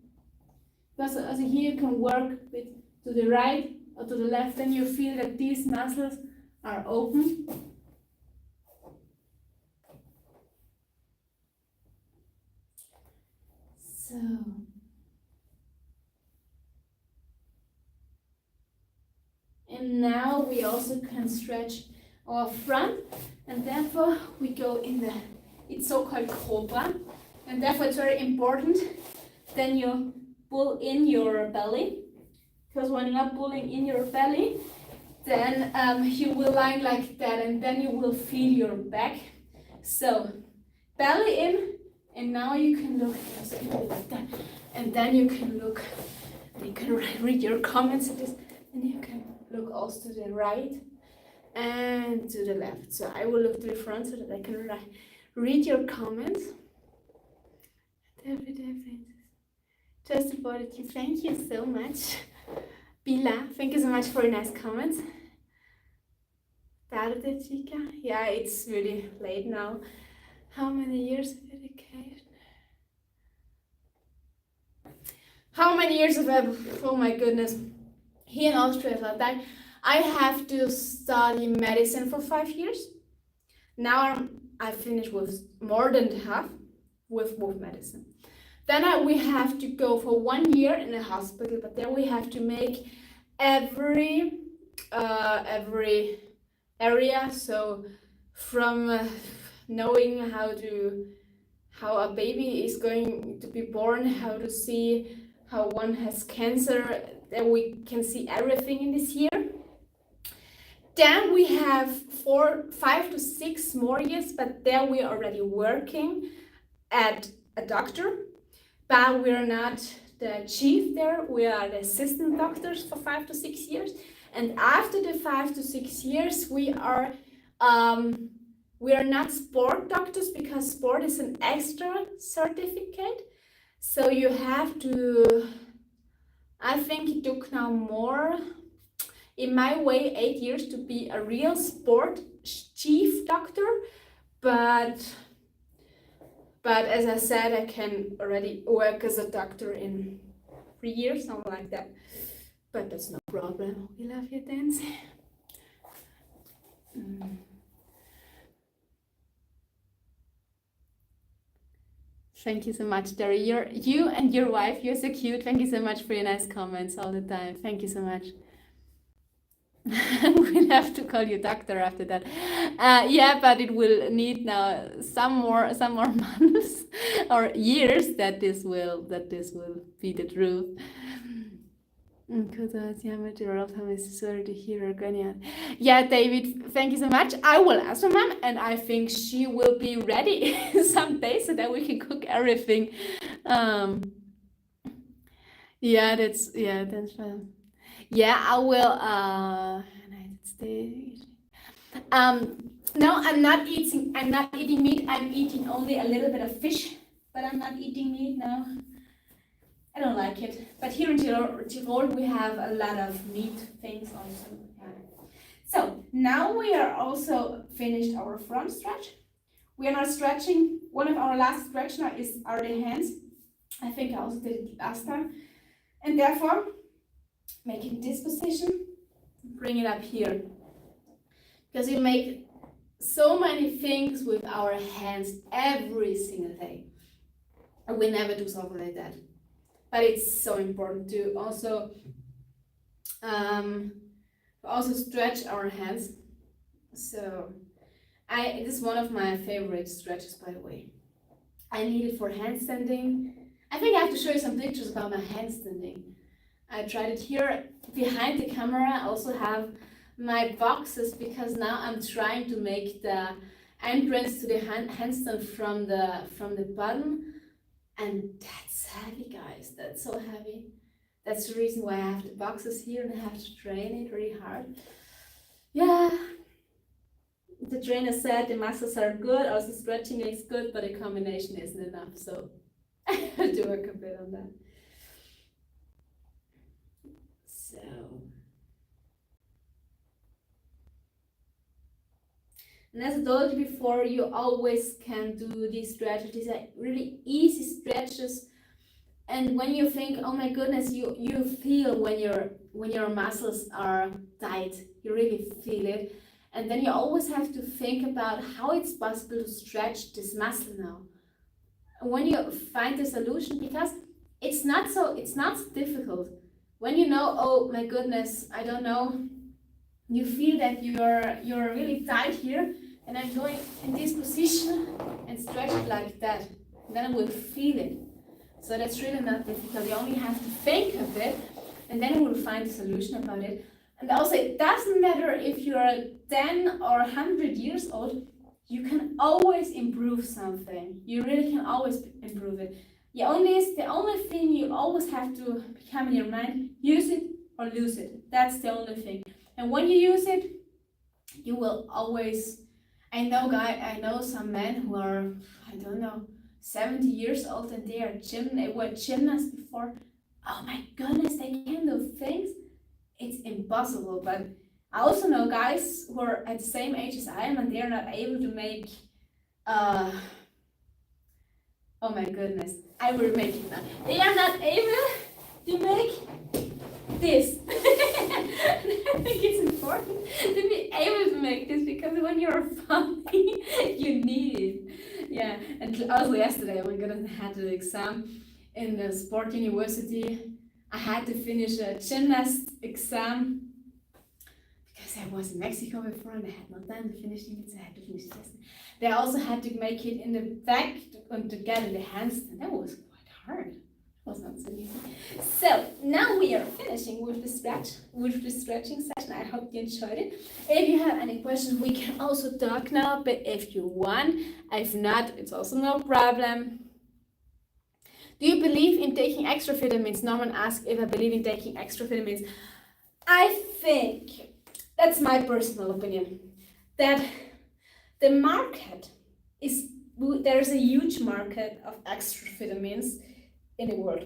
S1: because also here you can work with to the right or to the left, and you feel that these muscles are open. So, and now we also can stretch our front, and therefore we go in the, it's so-called cobra, and therefore it's very important then you pull in your belly, because when you're not pulling in your belly, then you will lie like that, and then you will feel your back. So belly in, and now you can look like that, and then you can look, you can read your comments at this, and you can look also to the right and to the left. So I will look to the front so that I can read your comments. Just about it. Thank you so much. Bila, thank you so much for your nice comments. Tarde, Chica. Yeah, it's really late now. How many years of education? How many years of oh my goodness. Here in Austria, like that, I have to study medicine for 5 years. Now I finished with more than half with medicine. Then we have to go for 1 year in a hospital, but then we have to make every area. So from knowing how a baby is going to be born, how to see how one has cancer, then we can see everything in this year. Then we have 5 to 6 more years, but there we are already working at a doctor, but we're not the chief there, we are the assistant doctors for 5 to 6 years. And after the 5 to 6 years, we are not sport doctors, because sport is an extra certificate. So you have to, I think it took now more, in my way, 8 years to be a real sport chief doctor, but as I said, I can already work as a doctor in 3 years, something like that. But that's no problem. We love your dance. Thank you so much, Terry. You and your wife, you're so cute. Thank you so much for your nice comments all the time. Thank you so much. We'll have to call you doctor after that. Yeah, but it will need now some more months or years that this will be the truth. Yeah, David, thank you so much. I will ask my mom, and I think she will be ready someday so that we can cook everything. Yeah, that's fun. Yeah, I will. United States. No, I'm not eating meat. I'm eating only a little bit of fish, but I'm not eating meat now. I don't like it. But here in Tirol we have a lot of meat things also. Yeah. So now we are also finished our front stretch. We are now stretching. One of our last stretch now are the hands. I think I also did it last time. And therefore, making this position, bring it up here. Because we make so many things with our hands every single day. And we never do something like that. But it's so important to also stretch our hands. So this is one of my favorite stretches, by the way. I need it for handstanding. I think I have to show you some pictures about my handstanding. I tried it here behind the camera. I also have my boxes, because now I'm trying to make the entrance to the handstand from the bottom, and that's heavy, guys. That's so heavy. That's the reason why I have the boxes here, and I have to train it really hard. Yeah, the trainer said the muscles are good, also stretching is good, but the combination isn't enough. So I have to work a bit on that. So, and as I told you before, you always can do these stretches. These are really easy stretches. And when you think, oh my goodness, you feel when your muscles are tight, you really feel it. And then you always have to think about how it's possible to stretch this muscle now. When you find the solution, because it's not so difficult. When you know, oh my goodness, I don't know, you feel that you're really tight here, and I'm going in this position and stretch it like that. And then I will feel it. So that's really not difficult. You only have to think of it, and then you will find a solution about it. And also, it doesn't matter if you're 10 or 100 years old, you can always improve something. You really can always improve it. The only thing you always have to become in your mind, use it or lose it. That's the only thing. And when you use it, you will always, I know some men who are, I don't know, 70 years old and they were gymnasts before. Oh my goodness, they can do things. It's impossible. But I also know guys who are at the same age as I am and they're not able to make, oh my goodness, I will make it now. They are not able to make this. I think it's important to be able to make this because when you're funny, you need it. Yeah, and also yesterday, oh my goodness, I had an exam in the sport university. I had to finish a gymnast exam because I was in Mexico before and I had not done finishing it, so I had to finish this. They also had to make it in the back and to get in the handstand. That was quite hard. It was not so easy. So now we are finishing with the stretching session. I hope you enjoyed it. If you have any questions, we can also talk now, but if you want, if not, it's also no problem. Do you believe in taking extra vitamins? Norman asked if I believe in taking extra vitamins. I think, that's my personal opinion, that the market is, there's a huge market of extra vitamins in the world.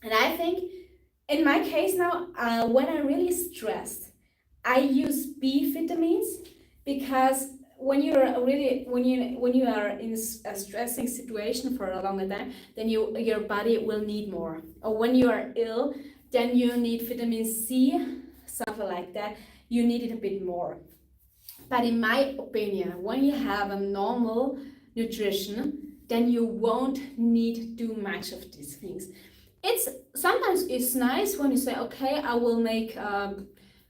S1: And I think, in my case now, when I'm really stressed, I use B vitamins because when you are in a stressing situation for a longer time, then your body will need more. Or when you are ill, then you need vitamin C, something like that. You need it a bit more. But in my opinion, when you have a normal nutrition, then you won't need too much of these things. Sometimes it's nice when you say, okay, I will make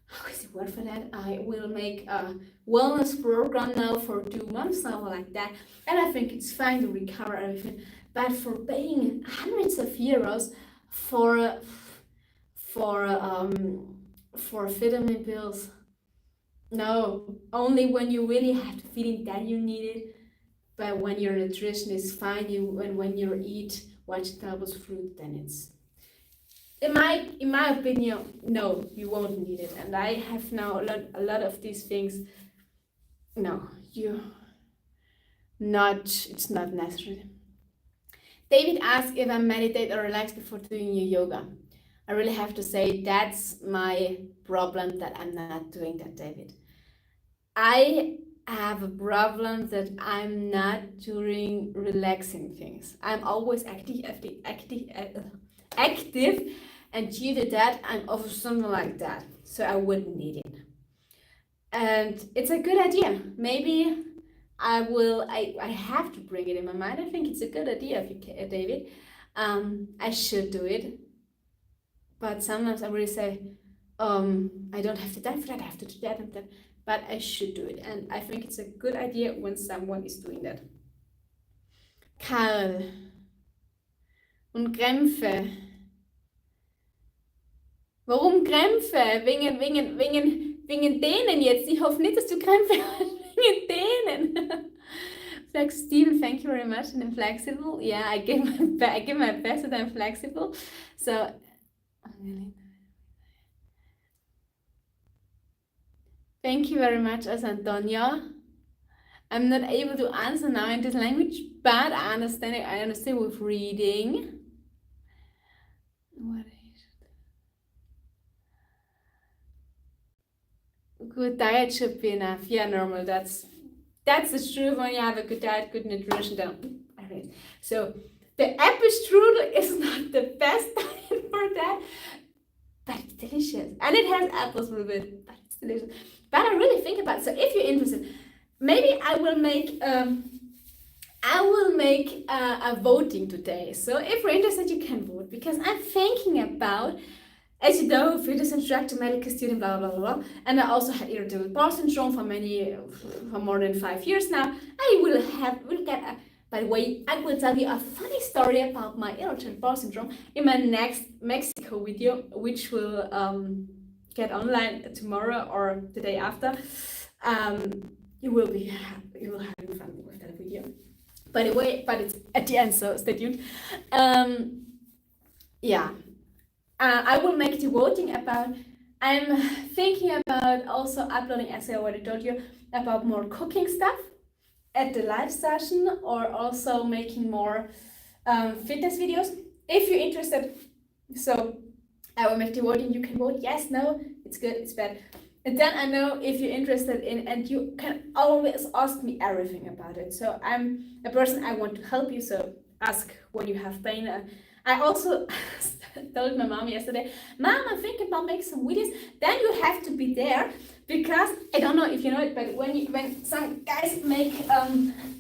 S1: how is the word for that? I will make a wellness program now for 2 months, something like that. And I think it's fine to recover everything. But for paying hundreds of euros for vitamin pills, no. Only when you really have the feeling that you need it. But when your nutrition is fine, when you eat vegetables, fruit, then it's. In my opinion, no, you won't need it. And I have now a lot of these things. No, it's not necessary. David asked if I meditate or relax before doing your yoga. I really have to say that's my problem, that I'm not doing that, David. I have a problem that I'm not doing relaxing things. I'm always active, and due to that, I'm over something like that. So I wouldn't need it. And it's a good idea. Maybe I have to bring it in my mind. I think it's a good idea, David. I should do it. But sometimes I really say, I don't have the time for that, I have to do that and that. But I should do it. And I think it's a good idea when someone is doing that. Karl. Und Krämpfe. Warum Krämpfe? Wegen denen jetzt. Ich hoffe nicht, dass du Krämpfe hast. Wegen denen. Flexible, thank you very much. And I'm flexible. Yeah, I give my best that I'm flexible. So, thank you very much, Antonio. I'm not able to answer now in this language, but I understand with reading. What is it? Good diet should be enough. Yeah, normal. That's the truth. When you have a good diet, good nutrition, then so the apple strudel is not the best diet for that, but it's delicious, and it has apples a little bit, but it's delicious. But I really think about it. So if you're interested, maybe I will make a voting today. So if you're interested, you can vote, because I'm thinking about, as you know, fitness instructor, medical student, blah blah blah blah, and I also had irritable bowel syndrome for more than 5 years now. I will get a. By the way, I will tell you a funny story about my irritable bowel syndrome in my next Mexico video, which will get online tomorrow or the day after. You will have fun with that video. By the way, but it's at the end, so stay tuned. Yeah, I will make the voting about. I'm thinking about also uploading, as I already told you, about more cooking stuff at the live session, or also making more fitness videos. If you're interested, so I will make the voting. You can vote yes, no, it's good, it's bad. And then I know if you're interested in, and you can always ask me everything about it. So I'm a person, I want to help you, so ask when you have pain. I also told my mom yesterday, Mom, I'm thinking about making some videos. Then you have to be there, because I don't know if you know it, but when some guys make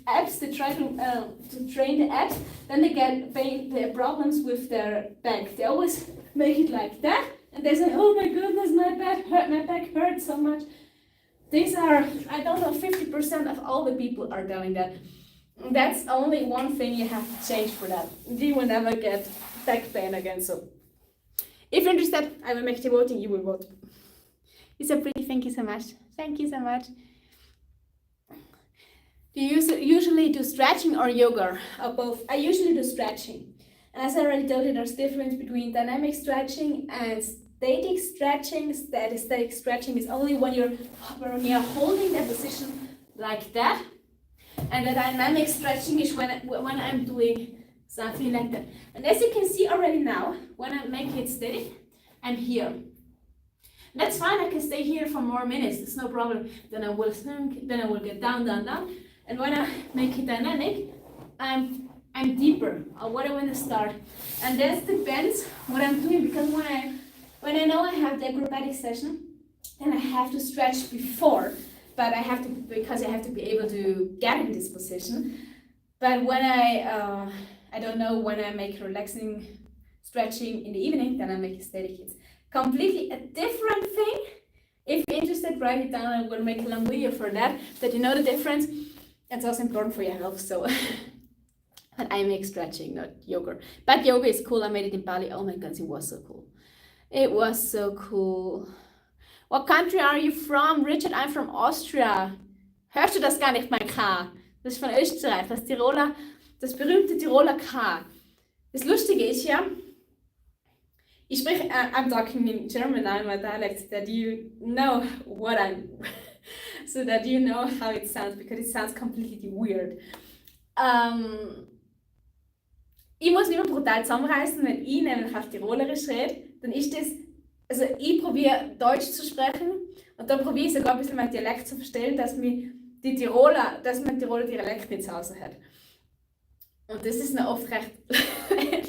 S1: apps, they try to train the apps, then they get the problems with their back. They always make it like that, and they say, oh my goodness, my back hurts so much. These are, I don't know, 50% of all the people are doing that. That's only one thing you have to change for that. You will never get back pain again. So if you're interested, I will make the voting, you will vote. It's so pretty, thank you so much. Thank you so much. Do you usually do stretching or yoga, or both? I usually do stretching. And as I already told you, there's difference between dynamic stretching and static stretching. Static stretching is only when you're holding that position like that. And the dynamic stretching is when I'm doing something like that. And as you can see already now, when I make it static, I'm here. That's fine, I can stay here for more minutes, it's no problem. Then I will sink, then I will get down, down, down. And when I make it dynamic, I'm deeper, or what I want to start. And that depends what I'm doing, because when I know I have the acrobatic session, then I have to stretch before. But I have to, because I have to be able to get in this position. But when I don't know, when I make relaxing stretching in the evening, then I make a static. It's completely a different thing. If you're interested, write it down. I will make a long video for that you know the difference. It's also important for your health. So, but I make stretching, not yoga. But yoga is cool. I made it in Bali. Oh my God, it was so cool. It was so cool. What country are you from? Richard, I'm from Austria. Hörst du das gar nicht, mein K? Das ist von Österreich, das berühmte Tiroler K. Das Lustige ist ja, ich spreche, I'm talking in German now in my dialect, that you know what I'm, so that you know how it sounds, because it sounds completely weird. Ich muss mich immer brutal zusammenreißen, wenn ich nämlich auf Tirolerisch rede, dann ist das. Also ich probiere Deutsch zu sprechen und dann probiere ich sogar ein bisschen meinen Dialekt zu verstellen, dass mein Tiroler Dialekt nicht zu Hause hat. Und das ist noch oft recht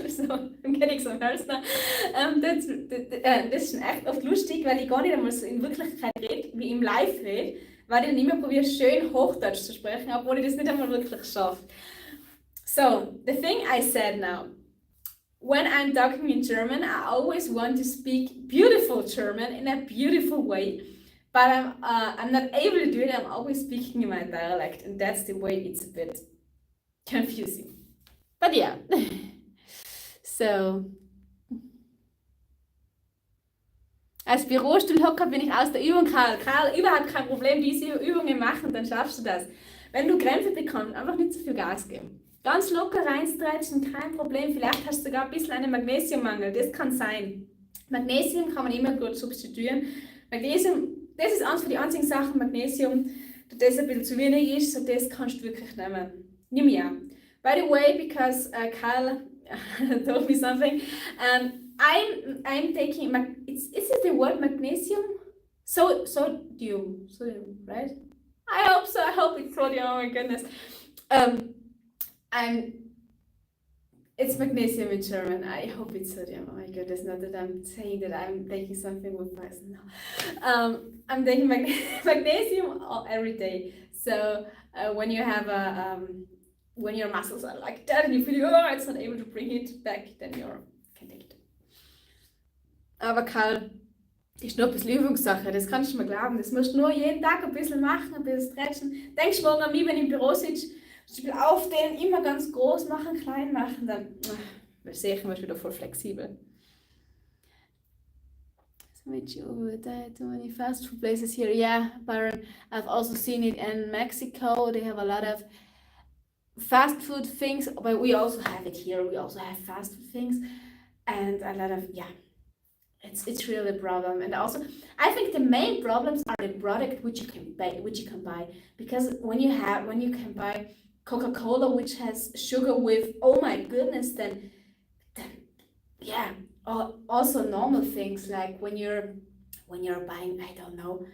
S1: so, I'm getting some nerves now. Das ist schon echt oft lustig, weil ich gar nicht einmal so in Wirklichkeit rede, wie im Live rede, weil ich dann immer probiere, schön Hochdeutsch zu sprechen, obwohl ich das nicht einmal wirklich schaffe. So, the thing I said now. When I'm talking in German, I always want to speak beautiful German in a beautiful way, but I'm not able to do it. I'm always speaking in my dialect, and that's the way it's a bit confusing. But yeah, so. Als Bürostuhlhocker bin ich aus der Übung, Karl. Karl, überhaupt kein Problem, diese Übungen machen, dann schaffst du das. Wenn du Krämpfe bekommst, einfach nicht so viel Gas geben. Ganz locker reinstretchen, kein Problem. Vielleicht hast du sogar ein bisschen einen Magnesiummangel, das kann sein. Magnesium kann man immer gut substituieren. Magnesium, das ist eines von den einzigen Sachen, Magnesium, dass das ein bisschen zu wenig ist, so das kannst du wirklich nehmen. Nimm ja. By the way, because Kyle told me something, I'm taking, is it the word magnesium? Sodium, right? I hope so, I hope it's sodium, oh my goodness. It's magnesium in German. I hope it's sodium. Oh my goodness, not that I'm saying that I'm taking something with poison. No. I'm taking magnesium every day. So when you have when your muscles are like that and you feel, oh, it's not able to bring it back, then you can take it. Aber Karl, die ist nur ein bisschen Übungssache, das kannst du mir glauben. Das musst du nur jeden Tag ein bisschen machen, ein bisschen stretchen. Denkst morgen an mich, wenn ich im Büro sitze, aufstehen, immer ganz groß machen, klein machen, dann sehe ich mich wieder voll flexibel. Switch over that to many fast food places here. Yeah, Byron, I've also seen it in Mexico. They have a lot of fast food things, but we also have it here. We also have fast food things and a lot of, yeah, it's really a problem. And also I think the main problems are the product which you can buy, because when you can buy Coca-Cola which has sugar with, oh my goodness, then yeah, also normal things like when you're buying, I don't know,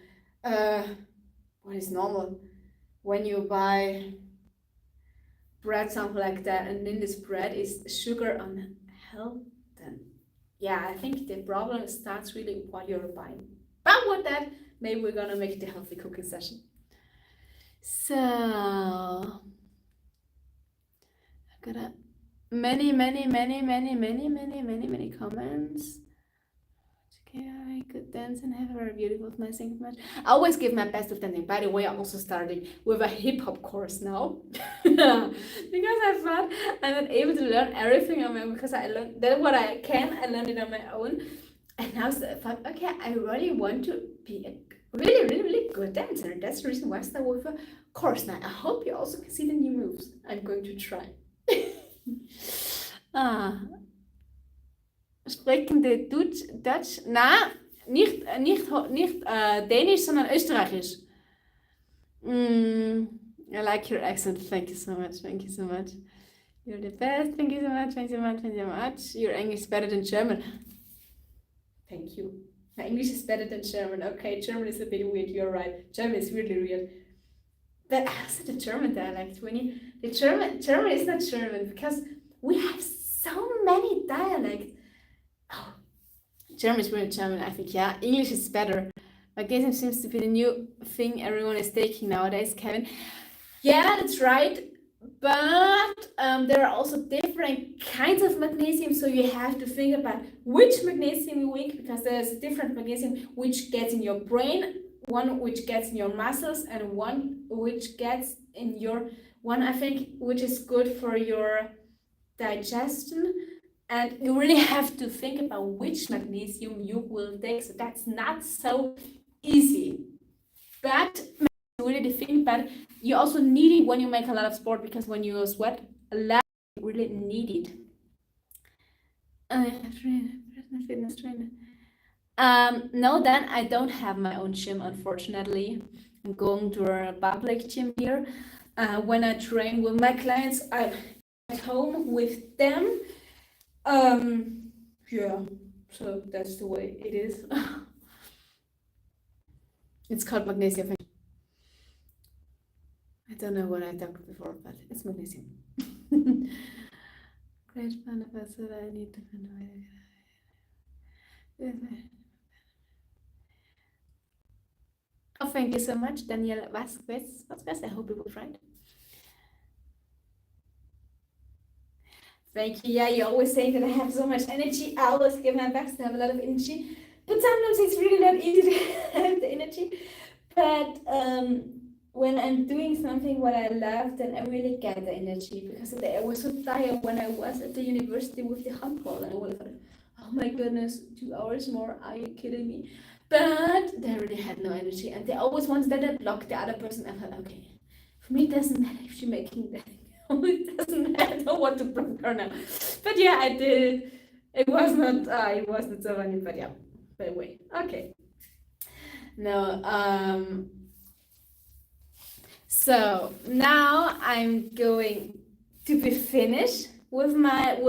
S1: what is normal, when you buy bread, something like that, and in this bread is sugar on hell, then yeah, I think the problem starts really while you're buying. But with that, maybe we're gonna make it a healthy cooking session. So I've got many comments. Okay, good dance and have a very beautiful dancing match. I always give my best of dancing. By the way, I'm also starting with a hip-hop course now. Because I thought I'm not able to learn everything on my own, because I learned that what I can, I learned it on my own. And now I thought, okay, I really want to be a really good dancer. That's the reason why I started with a course. Now I hope you also can see the new moves I'm going to try. Sprechende Dutch? Nein, nicht Dänisch, sondern Österreichisch. I like your accent. Thank you so much. Thank you so much. You're the best. Thank you so much. Thank you so much. Thank you so much. Your English is better than German. Thank you. My English is better than German. Okay, German is a bit weird. You're right. German is really weird. But also the German dialect, Winnie. The German is not German, because we have so many dialects. Oh, German is really German, I think. Yeah, English is better. Magnesium seems to be the new thing everyone is taking nowadays, Kevin. Yeah, that's right. But there are also different kinds of magnesium, so you have to think about which magnesium you take, because there's a different magnesium which gets in your brain, one which gets in your muscles, and one which gets in your I think, which is good for your digestion. And you really have to think about which magnesium you will take. So that's not so easy. But you really think, but you also need it when you make a lot of sport, because when you sweat a lot, you really need it. Fitness trainer. No, then I don't have my own gym, unfortunately. I'm going to a public gym here. When I train with my clients, I'm at home with them. Yeah, so that's the way it is. It's called magnesium. I don't know what I talked before, but it's magnesium. Great fun of us that I need to find a way. Oh, thank you so much, Daniel Vasquez. I hope it was right. Thank you. Yeah, you always say that I have so much energy. I always give my best to have a lot of energy, but sometimes it's really not easy to have the energy. But when I'm doing something what I love, then I really get the energy, because I was so tired when I was at the university with the handball, and I was like, oh my goodness, 2 hours more, are you kidding me? But they really had no energy, and they always wanted that I block the other person. I thought, okay, for me it doesn't matter if she's making that. It doesn't matter, I don't want to block her now. But yeah, I did. It was not so funny, but yeah, by the way, okay. No, So now I'm going to be finished with my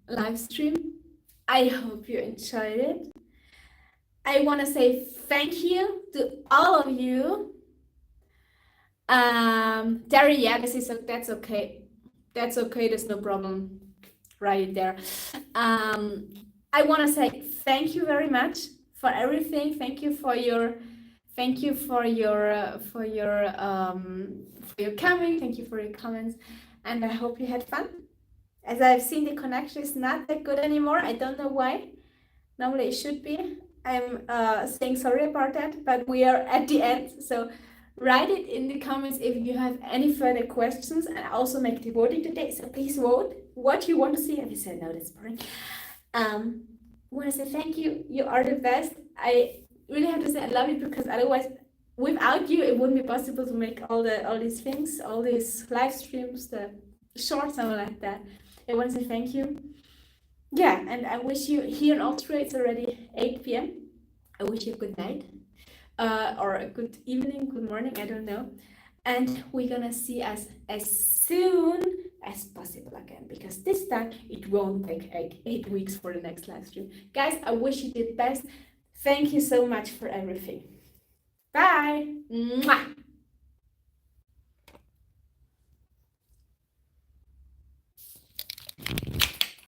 S1: live stream. I hope you enjoyed it. I want to say thank you to all of you. Terry, yeah, that's okay. That's okay. There's no problem. Right there. I want to say thank you very much for everything. Thank you for your coming. Thank you for your comments, and I hope you had fun. As I've seen, the connection is not that good anymore. I don't know why. Normally it should be. I'm saying sorry about that, but we are at the end. So write it in the comments if you have any further questions, and also make the voting today. So please vote what you want to see. Have you said no? That's boring. I want to say thank you. You are the best. I really have to say I love you, because otherwise, without you, it wouldn't be possible to make all these things, all these live streams, the shorts, and all like that. I want to say thank you. Yeah, and I wish you, here in Austria, it's already 8 p.m. I wish you a good night, or a good evening, good morning, I don't know. And we're gonna see us as soon as possible again, because this time it won't take 8 weeks for the next live stream. Guys, I wish you the best. Thank you so much for everything. Bye. Mwah.